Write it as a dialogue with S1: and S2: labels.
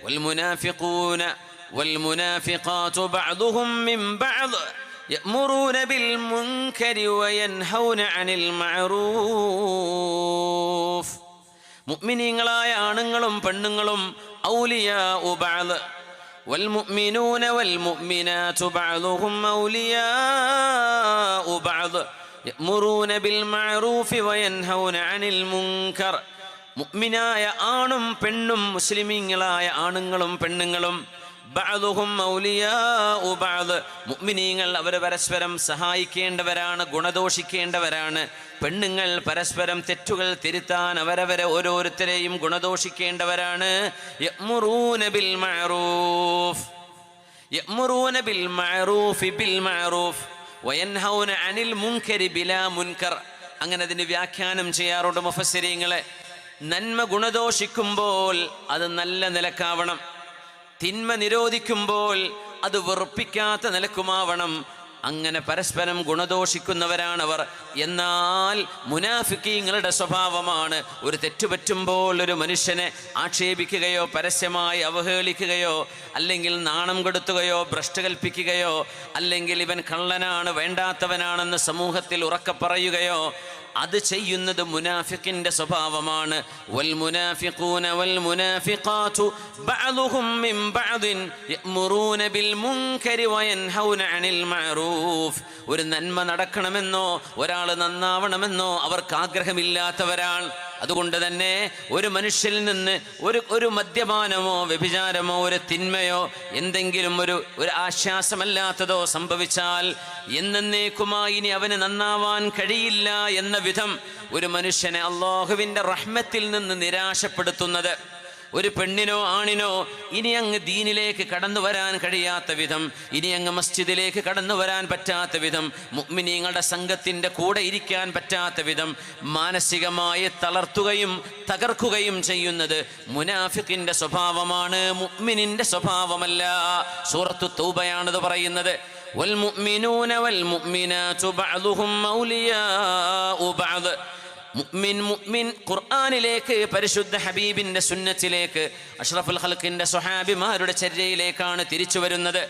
S1: വൽമുനാഫിഖൂന വൽമുനാഫിഖാതു ബഅദുഹും മിൻ ബഅദ് യഅ്മുറൂന ബിൽ മുൻകരി വയൻഹൗന അനിൽ മഅറൂഫ്. മുഅ്മിനീങ്ങളായ ആണുങ്ങളും പെണ്ണുങ്ങളും ഔലിയാഉ ബഅദ് വൽമുഅ്മിനൂന വൽമുഅ്മിനാതു ബഅദുഹും ഔലിയാഉ ബഅദ് യഅ്മുറൂന ബിൽ മഅറൂഫി വയൻഹൗന അനിൽ മുൻകർ. മുഅ്മിനായ ആണും പെണ്ണും മുസ്ലിമീങ്ങളായ ആണുങ്ങളും പെണ്ണുങ്ങളും ബഅദുഹും ഔലിയാഉ ബഅദ്. മുഅ്മിനീങ്ങൾ അവർ പരസ്പരം സഹായിക്കേണ്ടവരാണ്, ഗുണദോഷിക്കേണ്ടവരാണ്. പെണ്ണുങ്ങൾ പരസ്പരം തെറ്റുകൾ തിരുത്താൻ അവരവരെ ഓരോരുത്തരെയും ഗുണദോഷിക്കേണ്ടവരാണ്. യഅ്മുറൂന ബിൽ മഅറൂഫ് യഅ്മുറൂന ബിൽ മഅറൂഫി ബിൽ മഅറൂഫ് വയൻഹൗന അനിൽ മുൻകരി ബിലാ മുൻകർ. അങ്ങനെ അതിന് വ്യാഖ്യാനം ചെയ്യാറുണ്ട് മുഫസ്സിരീങ്ങളെ. നന്മ ഗുണദോഷിക്കുമ്പോൾ അത് നല്ല നിലക്കാവണം, തിന്മ നിരോധിക്കുമ്പോൾ അത് വെറുപ്പിക്കാത്ത നിലക്കുമാവണം. അങ്ങനെ പരസ്പരം ഗുണദോഷിക്കുന്നവരാണവർ. എന്നാൽ മുനാഫിക്കീങ്ങളുടെ സ്വഭാവമാണ് ഒരു തെറ്റുപറ്റുമ്പോൾ ഒരു മനുഷ്യനെ ആക്ഷേപിക്കുകയോ പരസ്യമായി അവഹേളിക്കുകയോ അല്ലെങ്കിൽ നാണം കെടുത്തുകയോ ഭ്രഷ്ട് കൽപ്പിക്കുകയോ അല്ലെങ്കിൽ ഇവൻ കള്ളനാണ്, വേണ്ടാത്തവനാണെന്ന് സമൂഹത്തിൽ ഉറക്കെ പറയുകയോ അത് ചെയ്യുന്നത് മുനാഫിക്കിന്റെ സ്വഭാവമാണ്. വൽമുനാഫിഖൂന വൽമുനാഫിഖാതു ബഅദുഹും മിൻ ബഅദിൻ യഅ്മുറൂന ബിൽ മുൻകരി വയൻഹൗന അനിൽ മഅറൂഫ്. ഒരു നന്മ നടക്കണമെന്നോ ഒരാൾ നന്നാവണമെന്നോ അവർക്ക് ആഗ്രഹമില്ലാത്തവരാണ്. അതുകൊണ്ട് തന്നെ ഒരു മനുഷ്യനിൽ നിന്ന് ഒരു മദ്യപാനമോ വ്യഭിചാരമോ ഒരു തിന്മയോ എന്തെങ്കിലും ഒരു ആശ്വാസമല്ലാത്തതോ സംഭവിച്ചാൽ എന്നേക്കുമായി ഇനി അവന് നന്നാവാൻ കഴിയില്ല എന്ന വിധം ഒരു മനുഷ്യനെ അല്ലാഹുവിൻ്റെ റഹ്മത്തിൽ നിന്ന് നിരാശപ്പെടുത്തുന്നത്, ഒരു പെണ്ണിനോ ആണിനോ ഇനി അങ്ങ് ദീനിലേക്ക് കടന്നു വരാൻ കഴിയാത്ത വിധം, ഇനി അങ്ങ് മസ്ജിദിലേക്ക് കടന്നു വരാൻ പറ്റാത്ത വിധം, മുഅ്മിനീങ്ങളുടെ സംഘത്തിൻ്റെ കൂടെ ഇരിക്കാൻ പറ്റാത്ത വിധം മാനസികമായി തളർത്തുകയും തകർക്കുകയും ചെയ്യുന്നത് മുനാഫിഖിന്റെ സ്വഭാവമാണ്, മുഅ്മിനിന്റെ സ്വഭാവമല്ല. സൂറത്തു തൗബയാണത് പറയുന്നത്. വൽമുഅ്മിനൂന വൽമുഅ്മിനാതു ബഅദുഹും ഔലിയാഉ ബഅദ്. മുഅ്മിൻ ഖുർആനിലേക്ക്, പരിശുദ്ധ ഹബീബിന്റെ സുന്നത്തിലേക്ക്, അഷ്റഫുൽ ഖൽഖിന്റെ സ്വഹാബിമാരുടെ ചര്യയിലേക്കാണ് തിരിച്ചു വരുന്നത്.